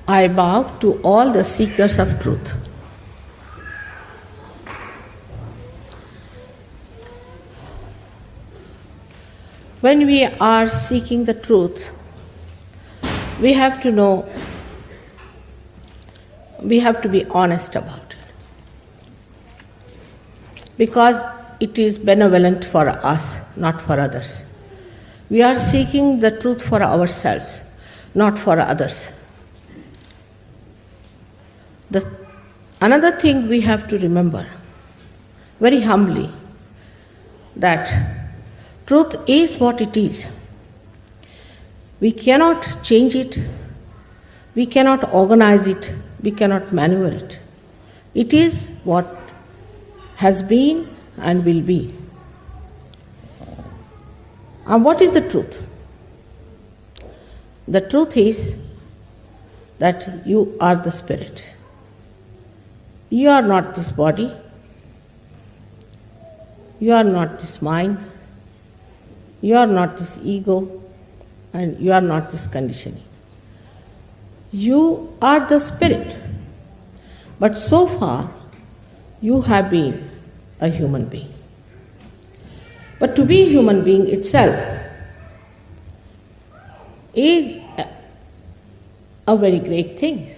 I bow to all the seekers of truth. When we are seeking the truth, we have to know, we have to be honest about it. Because it is benevolent for us, not for others. We are seeking the truth for ourselves, not for others. Another thing we have to remember, very humbly, that truth is what it is. We cannot change it, we cannot organize it, we cannot maneuver it. It is what has been and will be. And what is the truth? The truth is that you are the spirit. You are not this body. You are not this mind. You are not this ego. And you are not this conditioning. You are the spirit. But so far, you have been a human being. But to be a human being itself is a very great thing.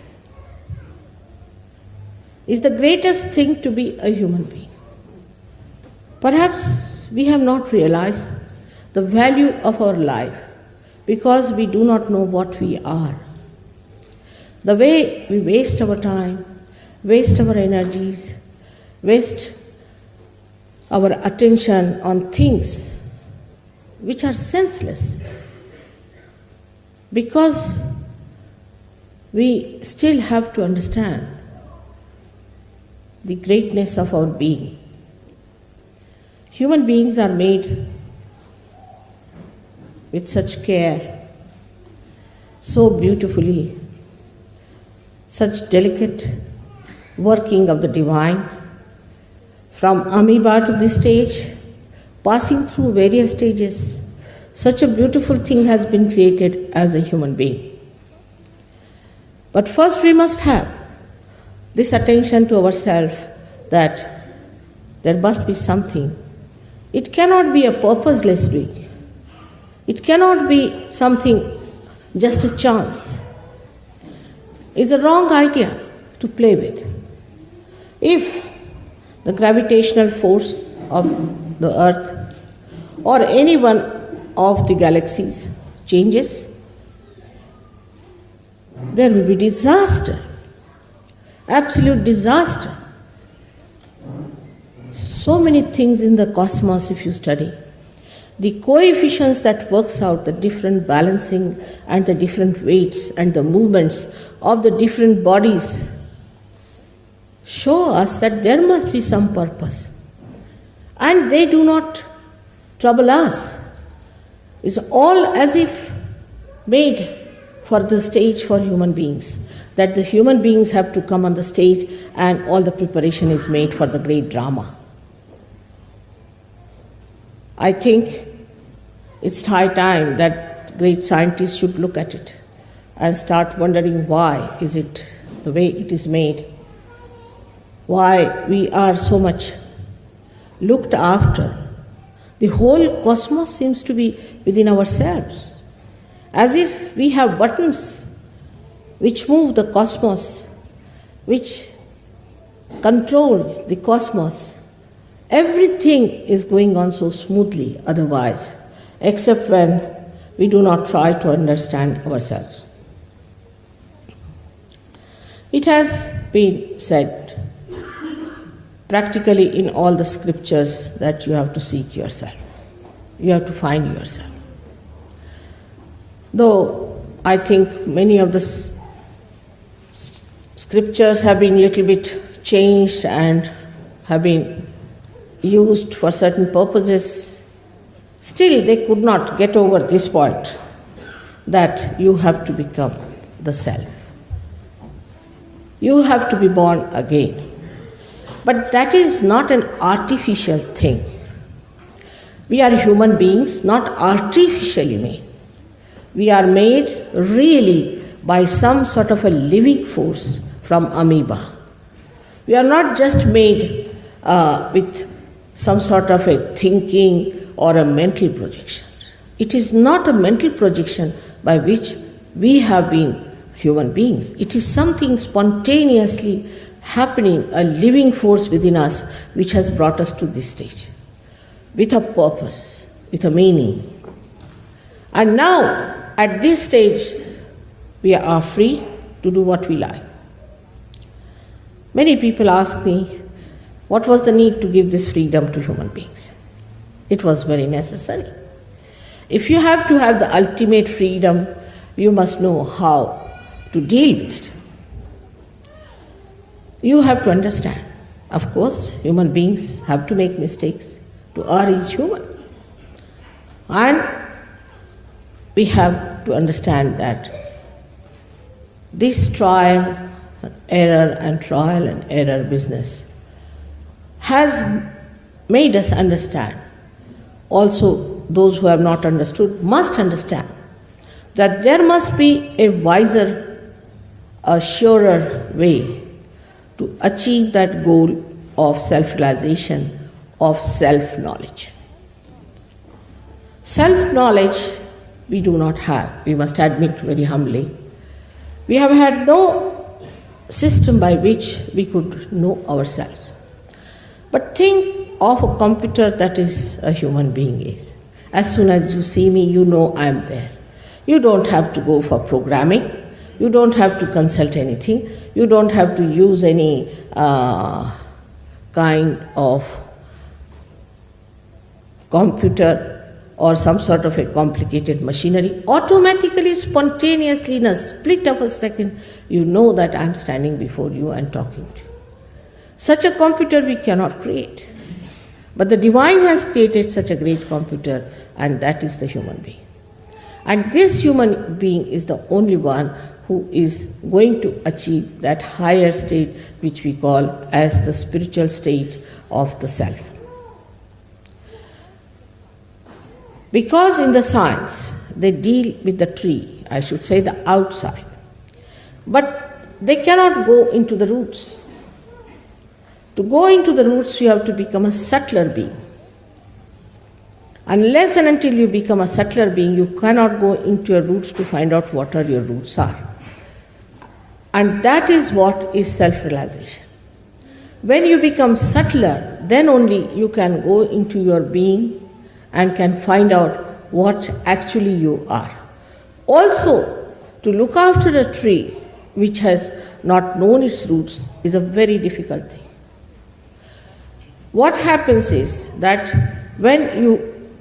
Is the greatest thing to be a human being. Perhaps we have not realized the value of our life because we do not know what we are. The way we waste our time, waste our energies, waste our attention on things which are senseless, because we still have to understand the greatness of our being. Human beings are made with such care, so beautifully, such delicate working of the divine, from amoeba to this stage, passing through various stages. Such a beautiful thing has been created as a human being. But first we must have this attention to ourselves that there must be something. It cannot be a purposeless doing. It cannot be something just a chance. It's a wrong idea to play with. If the gravitational force of the earth or any one of the galaxies changes, there will be disaster, absolute disaster. So many things in the cosmos if you study. The coefficients that works out the different balancing and the different weights and the movements of the different bodies show us that there must be some purpose. And they do not trouble us. It's all as if made for the stage for human beings, that the human beings have to come on the stage and all the preparation is made for the great drama. I think it's high time that great scientists should look at it and start wondering why is it the way it is made, why we are so much looked after. The whole cosmos seems to be within ourselves, as if we have buttons which move the cosmos, which control the cosmos. Everything is going on so smoothly otherwise, except when we do not try to understand ourselves. It has been said practically in all the scriptures that you have to seek yourself. You have to find yourself. Though I think many of the scriptures have been a little bit changed and have been used for certain purposes, still they could not get over this point that you have to become the self. You have to be born again. But that is not an artificial thing. We are human beings, not artificially made. We are made really by some sort of a living force from amoeba. We are not just made with some sort of a thinking or a mental projection. It is not a mental projection by which we have been human beings. It is something spontaneously happening, a living force within us which has brought us to this stage, with a purpose, with a meaning. And now, at this stage, we are free to do what we like. Many people ask me, what was the need to give this freedom to human beings? It was very necessary. If you have to have the ultimate freedom, you must know how to deal with it. You have to understand. Of course, human beings have to make mistakes. To err is human. And we have to understand that this trial and error business has made us understand. Also, those who have not understood must understand that there must be a wiser, a surer way to achieve that goal of self-realization, of self-knowledge. Self-knowledge we do not have, we must admit very humbly. We have had no system by which we could know ourselves. But think of a computer that is a human being is. As soon as you see me, you know I am there. You don't have to go for programming. You don't have to consult anything. You don't have to use any kind of computer or some sort of a complicated machinery. Automatically, spontaneously, in a split of a second, you know that I am standing before you and talking to you. Such a computer we cannot create. But the Divine has created such a great computer, and that is the human being. And this human being is the only one who is going to achieve that higher state which we call as the spiritual state of the self. Because in the science they deal with the tree, I should say the outside, but they cannot go into the roots. To go into the roots, you have to become a subtler being. Unless and until you become a subtler being, you cannot go into your roots to find out what are your roots are. And that is what is self-realization. When you become subtler, then only you can go into your being and can find out what actually you are. Also, to look after a tree which has not known its roots is a very difficult thing. What happens is that when you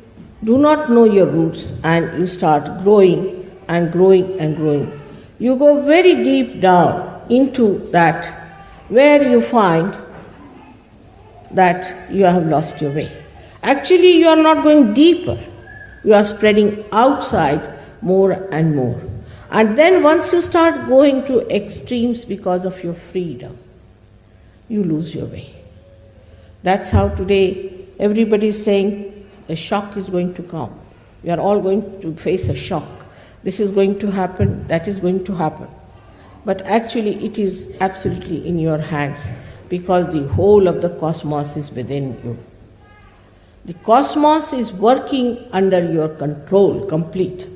do not know your roots and you start growing and growing and growing, you go very deep down into that where you find that you have lost your way. Actually, you are not going deeper. You are spreading outside more and more. And then once you start going to extremes because of your freedom, you lose your way. That's how today everybody is saying a shock is going to come. We are all going to face a shock. This is going to happen, that is going to happen. But actually it is absolutely in your hands because the whole of the cosmos is within you. The cosmos is working under your control, complete.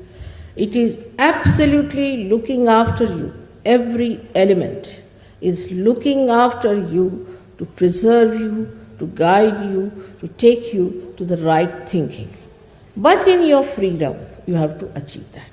It is absolutely looking after you. Every element is looking after you to preserve you, to guide you, to take you to the right thinking. But in your freedom, you have to achieve that.